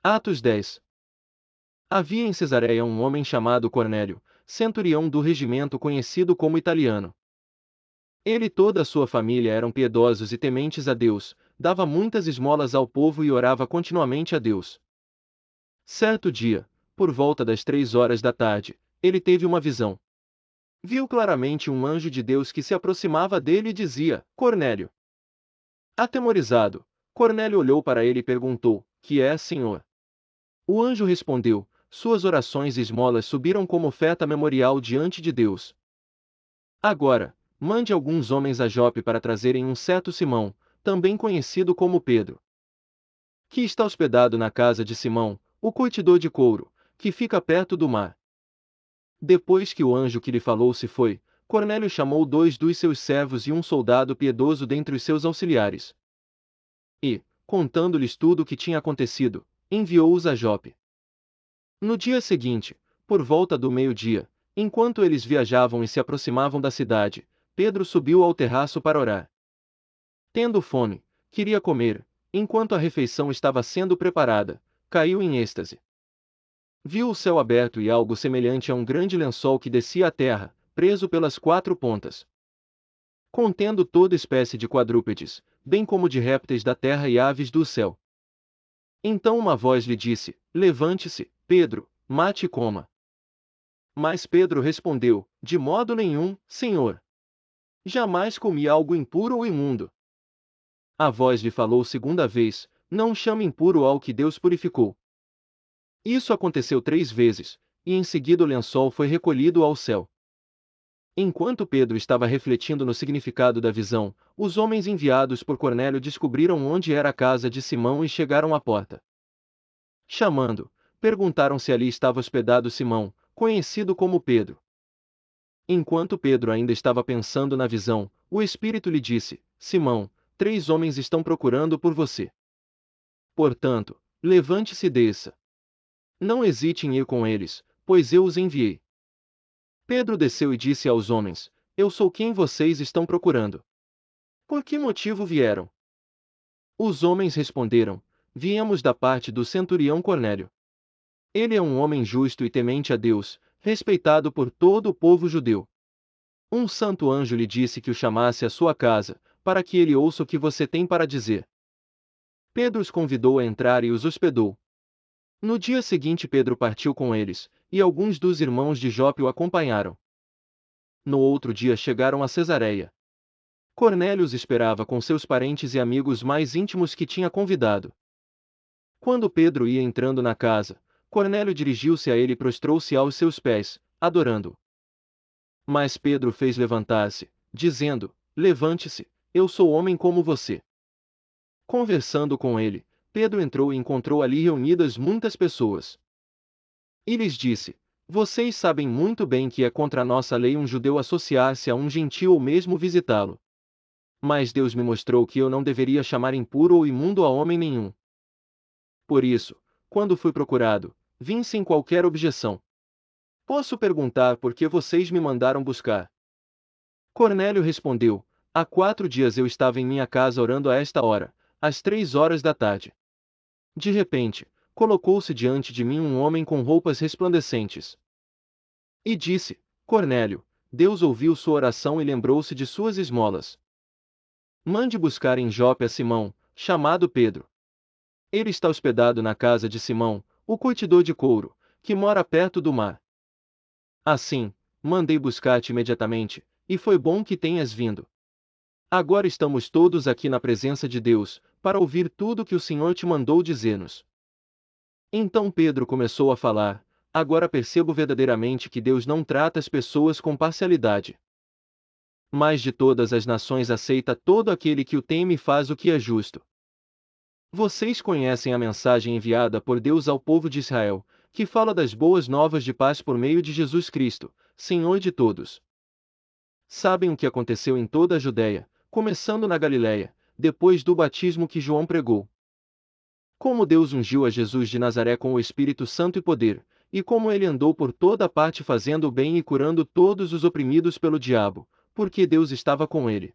Atos 10. Havia em Cesareia um homem chamado Cornélio, centurião do regimento conhecido como italiano. Ele e toda a sua família eram piedosos e tementes a Deus, dava muitas esmolas ao povo e orava continuamente a Deus. Certo dia, por volta das 3 horas da tarde, ele teve uma visão. Viu claramente um anjo de Deus que se aproximava dele e dizia: Cornélio. Atemorizado, Cornélio olhou para ele e perguntou: Que é, Senhor? O anjo respondeu: Suas orações e esmolas subiram como oferta memorial diante de Deus. Agora, mande alguns homens a Jope para trazerem um certo Simão, também conhecido como Pedro, que está hospedado na casa de Simão, o curtidor de couro, que fica perto do mar. Depois que o anjo que lhe falou se foi, Cornélio chamou 2 dos seus servos e um soldado piedoso dentre os seus auxiliares. E, contando-lhes tudo o que tinha acontecido, enviou-os a Jope. No dia seguinte, por volta do meio-dia, enquanto eles viajavam e se aproximavam da cidade, Pedro subiu ao terraço para orar. Tendo fome, queria comer, enquanto a refeição estava sendo preparada, caiu em êxtase. Viu o céu aberto e algo semelhante a um grande lençol que descia à terra, preso pelas 4 pontas, contendo toda espécie de quadrúpedes, bem como de répteis da terra e aves do céu. Então uma voz lhe disse: Levante-se, Pedro, mate e coma. Mas Pedro respondeu: De modo nenhum, Senhor. Jamais comi algo impuro ou imundo. A voz lhe falou segunda vez: Não chame impuro ao que Deus purificou. Isso aconteceu 3 vezes, e em seguida o lençol foi recolhido ao céu. Enquanto Pedro estava refletindo no significado da visão, os homens enviados por Cornélio descobriram onde era a casa de Simão e chegaram à porta. Chamando, perguntaram se ali estava hospedado Simão, conhecido como Pedro. Enquanto Pedro ainda estava pensando na visão, o Espírito lhe disse: Simão, 3 homens estão procurando por você. Portanto, levante-se e desça. Não hesite em ir com eles, pois eu os enviei. Pedro desceu e disse aos homens: Eu sou quem vocês estão procurando. Por que motivo vieram? Os homens responderam: Viemos da parte do centurião Cornélio. Ele é um homem justo e temente a Deus, respeitado por todo o povo judeu. Um santo anjo lhe disse que o chamasse à sua casa, para que ele ouça o que você tem para dizer. Pedro os convidou a entrar e os hospedou. No dia seguinte Pedro partiu com eles, e alguns dos irmãos de Jope o acompanharam. No outro dia chegaram a Cesareia. Cornélio os esperava com seus parentes e amigos mais íntimos que tinha convidado. Quando Pedro ia entrando na casa, Cornélio dirigiu-se a ele e prostrou-se aos seus pés, adorando-o. Mas Pedro fez levantar-se, dizendo: Levante-se, eu sou homem como você. Conversando com ele, Pedro entrou e encontrou ali reunidas muitas pessoas. E lhes disse: Vocês sabem muito bem que é contra a nossa lei um judeu associar-se a um gentil ou mesmo visitá-lo. Mas Deus me mostrou que eu não deveria chamar impuro ou imundo a homem nenhum. Por isso, quando fui procurado, vim sem qualquer objeção. Posso perguntar por que vocês me mandaram buscar? Cornélio respondeu: Há 4 dias eu estava em minha casa orando a esta hora, às 3 horas da tarde. De repente, colocou-se diante de mim um homem com roupas resplandecentes. E disse: Cornélio, Deus ouviu sua oração e lembrou-se de suas esmolas. Mande buscar em Jope a Simão, chamado Pedro. Ele está hospedado na casa de Simão, o curtidor de couro, que mora perto do mar. Assim, mandei buscar-te imediatamente, e foi bom que tenhas vindo. Agora estamos todos aqui na presença de Deus, para ouvir tudo que o Senhor te mandou dizer-nos. Então Pedro começou a falar: Agora percebo verdadeiramente que Deus não trata as pessoas com parcialidade. Mas de todas as nações aceita todo aquele que o teme e faz o que é justo. Vocês conhecem a mensagem enviada por Deus ao povo de Israel, que fala das boas novas de paz por meio de Jesus Cristo, Senhor de todos. Sabem o que aconteceu em toda a Judéia, começando na Galiléia, depois do batismo que João pregou. Como Deus ungiu a Jesus de Nazaré com o Espírito Santo e poder, e como ele andou por toda a parte fazendo o bem e curando todos os oprimidos pelo diabo, porque Deus estava com ele.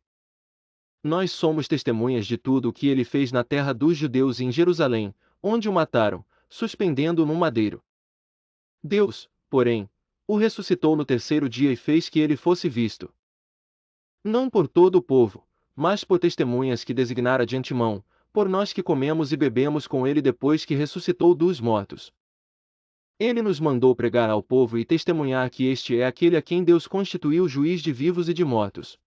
Nós somos testemunhas de tudo o que ele fez na terra dos judeus e em Jerusalém, onde o mataram, suspendendo-o num madeiro. Deus, porém, o ressuscitou no terceiro dia e fez que ele fosse visto. Não por todo o povo, mas por testemunhas que designara de antemão, por nós que comemos e bebemos com ele depois que ressuscitou dos mortos. Ele nos mandou pregar ao povo e testemunhar que este é aquele a quem Deus constituiu juiz de vivos e de mortos.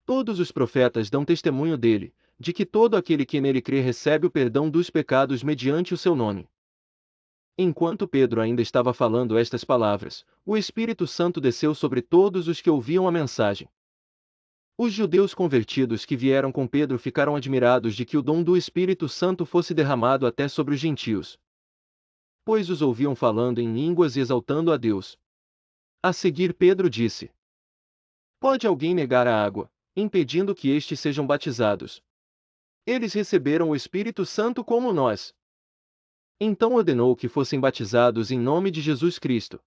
Todos os profetas dão testemunho dele, de que todo aquele que nele crê recebe o perdão dos pecados mediante o seu nome. Enquanto Pedro ainda estava falando estas palavras, o Espírito Santo desceu sobre todos os que ouviam a mensagem. Os judeus convertidos que vieram com Pedro ficaram admirados de que o dom do Espírito Santo fosse derramado até sobre os gentios, pois os ouviam falando em línguas e exaltando a Deus. A seguir Pedro disse: Pode alguém negar a água, impedindo que estes sejam batizados? Eles receberam o Espírito Santo como nós. Então ordenou que fossem batizados em nome de Jesus Cristo.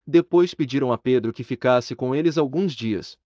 Depois pediram a Pedro que ficasse com eles alguns dias.